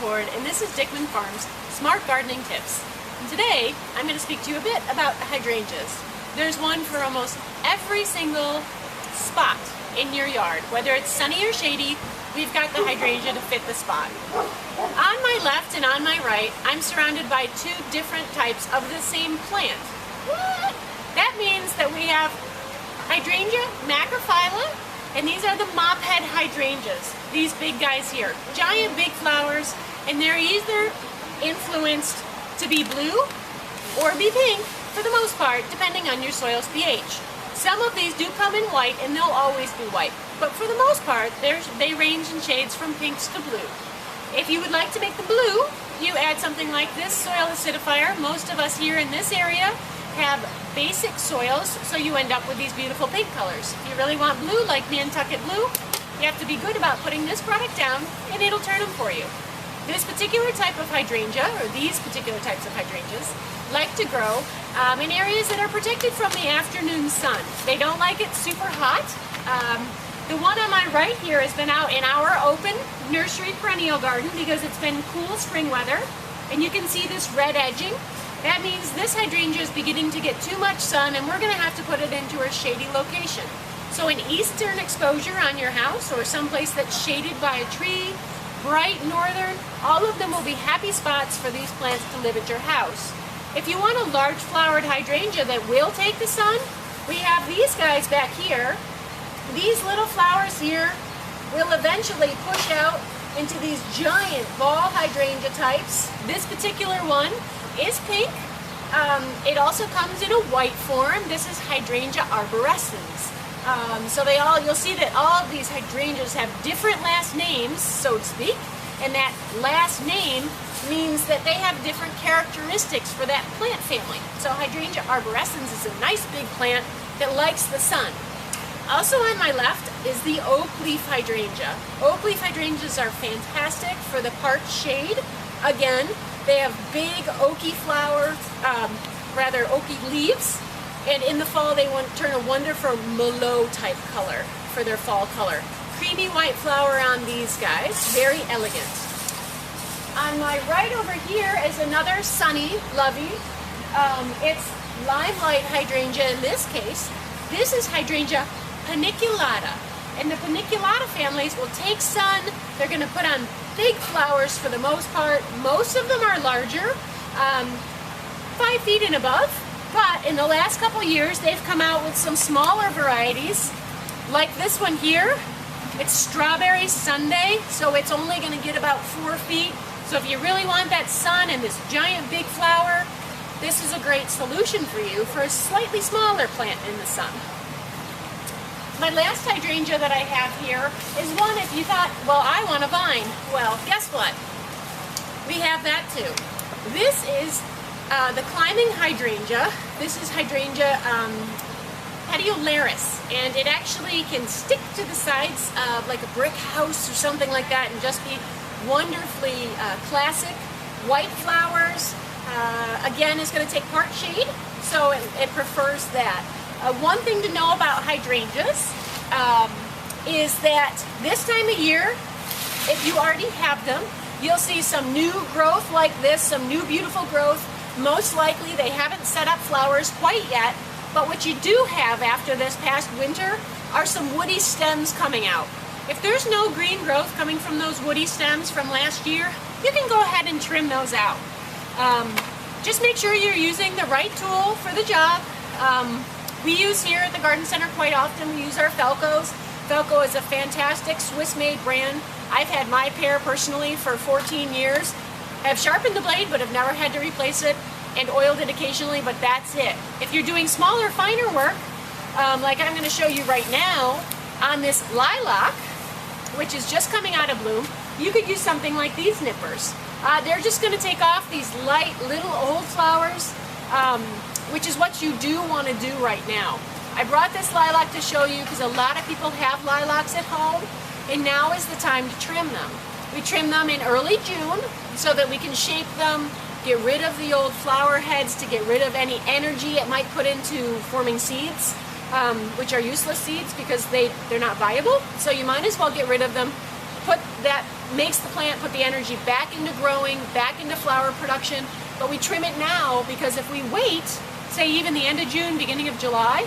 Ward, and this is Dickman Farms Smart Gardening Tips. And today, I'm going to speak to you a bit about hydrangeas. There's one for almost every single spot in your yard. Whether it's sunny or shady, we've got the hydrangea to fit the spot. On my left and on my right, I'm surrounded by two different types of the same plant. What? That means that we have hydrangea macrophylla, and these are the mophead hydrangeas. These big guys here. Giant big flowers, and they're either influenced to be blue or be pink for the most part, depending on your soil's pH. Some of these do come in white, and they'll always be white. But for the most part, they range in shades from pinks to blue. If you would like to make them blue, you add something like this soil acidifier. Most of us here in this area have basic soils, so you end up with these beautiful pink colors. If you really want blue, like Nantucket blue, you have to be good about putting this product down, and it'll turn them for you. This particular type of hydrangea, or these particular types of hydrangeas, like to grow in areas that are protected from the afternoon sun. They don't like it super hot. The one on my right here has been out in our open nursery perennial garden because it's been cool spring weather, and you can see this red edging. That means this hydrangea is beginning to get too much sun, and we're going to have to put it into a shady location. So an eastern exposure on your house, or someplace that's shaded by a tree, bright northern, all of them will be happy spots for these plants to live at your house. If you want a large flowered hydrangea that will take the sun, we have these guys back here. These little flowers here will eventually push out into these giant ball hydrangea types. This particular one is pink. It also comes in a white form. This is Hydrangea arborescens. So you'll see that all of these hydrangeas have different last names, so to speak, and that last name means that they have different characteristics for that plant family. So Hydrangea arborescens is a nice big plant that likes the sun. Also on my left is the oak leaf hydrangea. Oak leaf hydrangeas are fantastic for the park shade. Again, they have big oaky flowers, rather oaky leaves, and in the fall they turn a wonderful Merlot type color for their fall color. Creamy white flower on these guys, very elegant. On my right over here is another sunny lovey. It's limelight hydrangea in this case. This is Hydrangea paniculata, and the paniculata families will take sun. They're going to put on big flowers for the most part. Most of them are larger, 5 feet and above, but in the last couple years they've come out with some smaller varieties, like this one here. It's Strawberry Sundae, so it's only going to get about 4 feet. So if you really want that sun and this giant big flower, this is a great solution for you for a slightly smaller plant in the sun. My last hydrangea that I have here is one if you thought, well, I want a vine. Well, guess what? We have that too. This is the climbing hydrangea. This is Hydrangea petiolaris, and it actually can stick to the sides of like a brick house or something like that and just be wonderfully classic. White flowers. Again, is going to take part shade, so it prefers that. One thing to know about hydrangeas is that this time of year, if you already have them, you'll see some new growth like this, some new beautiful growth. Most likely they haven't set up flowers quite yet, but what you do have after this past winter are some woody stems coming out. If there's no green growth coming from those woody stems from last year, you can go ahead and trim those out. Just make sure you're using the right tool for the job. We use here at the garden center quite often, we use our Felcos. Felco is a fantastic Swiss-made brand. I've had my pair personally for 14 years. I've sharpened the blade, but have never had to replace it, and oiled it occasionally, but that's it. If you're doing smaller, finer work, like I'm going to show you right now on this lilac, which is just coming out of bloom, you could use something like these nippers. They're just going to take off these light little old flowers, which is what you do want to do right now. I brought this lilac to show you because a lot of people have lilacs at home, and now is the time to trim them. We trim them in early June so that we can shape them, get rid of the old flower heads to get rid of any energy it might put into forming seeds, which are useless seeds because they're not viable. So you might as well get rid of them, put that makes the plant put the energy back into growing, back into flower production, but we trim it now because if we wait, say even the end of June, beginning of July,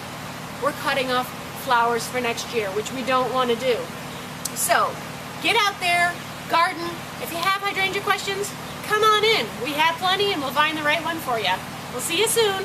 we're cutting off flowers for next year, which we don't want to do. So get out there, garden. If you have hydrangea questions, come on in. We have plenty and we'll find the right one for you. We'll see you soon.